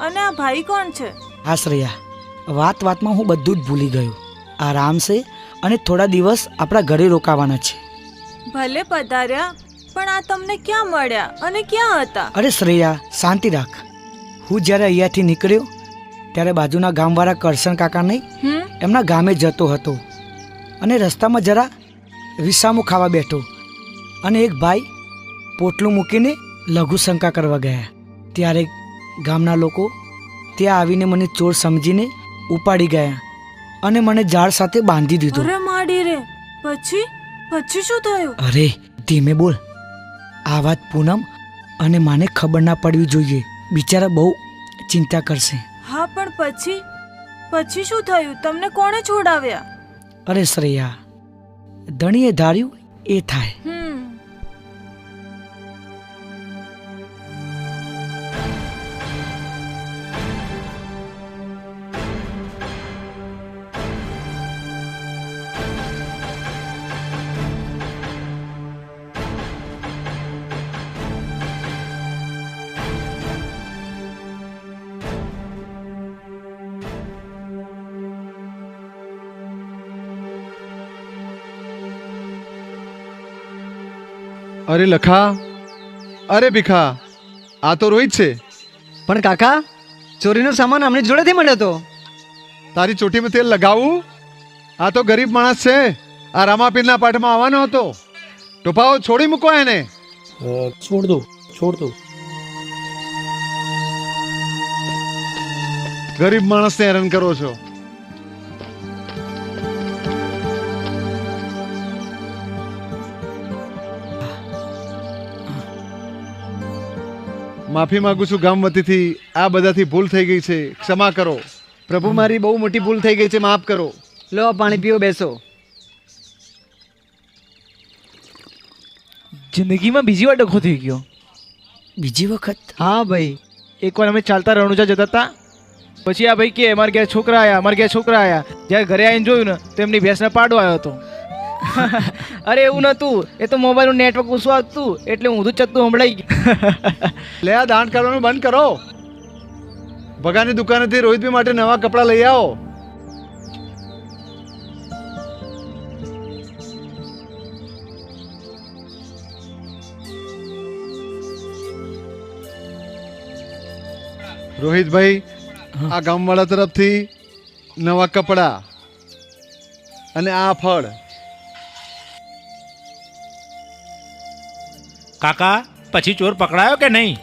અને આ ભાઈ કોણ છે? હા શ્રેયા, વાત વાતમાં હું બધું જ ભૂલી ગયો. આ રામ છે અને થોડા દિવસ આપણા ઘરે રોકાવાના છે. ભલે પધાર્યા, પણ આ તમને ક્યાં મળ્યા અને ક્યાં હતા? અરે શ્રેયા, શાંતિ રાખ. હું જ્યારે અહીંયાથી નીકળ્યો ત્યારે બાજુના ગામવાળા કરશન કાકા નહીં, એમના ગામે જતો હતો અને રસ્તામાં જરા વિસામો ખાવા બેઠો અને એક ભાઈ પોટલું મૂકીને લઘુશંકા કરવા ગયા. ત્યારે ગામના લોકો ત્યાં આવીને મને ચોર સમજીને ઉપાડી ગયા અને મને ઝાડ સાથે બાંધી દીધો. અરે માડી રે, પછી પછી શું થયું? અરે ધીમે બોલ. આ વાત પૂનમ અને માને ખબર ના પડવી જોઈએ. બિચારા બહુ ચિંતા કરશે. હા, પણ પછી પછી શું થયું? તમને કોણે છોડાવ્યા? અરે શ્રેયા, ધણીએ ધાર્યું એ થાય. અરે લખા, અરે ભીખા, આ તો રોહિત છે. પણ કાકા, ચોરીનો સામાન અમને જોડેથી મળ્યો હતો. તારી ચોટીમાં તેલ લગાવું? આ તો ગરીબ માણસ છે. આ રામાપીરના પાઠમાં આવવાનો હતો. ટોપાઓ છોડી મૂકો એને. છોડ દો. ગરીબ માણસને હેરાન કરો છો. માફી માંગુ છું ગામ વતીથી. આ બધાથી ભૂલ થઈ ગઈ છે, ક્ષમા કરો. પ્રભુ, મારી બહુ મોટી ભૂલ થઈ ગઈ છે, માફ કરો. લો, પાણી પીઓ, બેસો. જિંદગીમાં બીજી વાર ડખો થઈ ગયો. બીજી વખત? હા ભાઈ, એકવાર અમે ચાલતા રણુજા જતા હતા, પછી આ ભાઈ કે અમારા ઘેર છોકરા આયા. જ્યારે ઘરે આવીને જોયું ને તો એમની ભેંસને પાડો આવ્યો હતો. અરે એવું નતું, એ તો મોબાઈલનું નેટવર્ક ઓછું આવતું એટલે ઊંધું ચત્તું સંભળાઈ ગયું. લે, આ દાંત કાઢવાનું બંધ કરો. ભગાની દુકાનેથી રોહિતભાઈ માટે નવા કપડાં લઈ આવો. રોહિતભાઈ, આ ગામવાળા તરફથી નવા કપડાં અને આ ફળ. કાકા, પછી ચોર પકડાયો કે નહીં?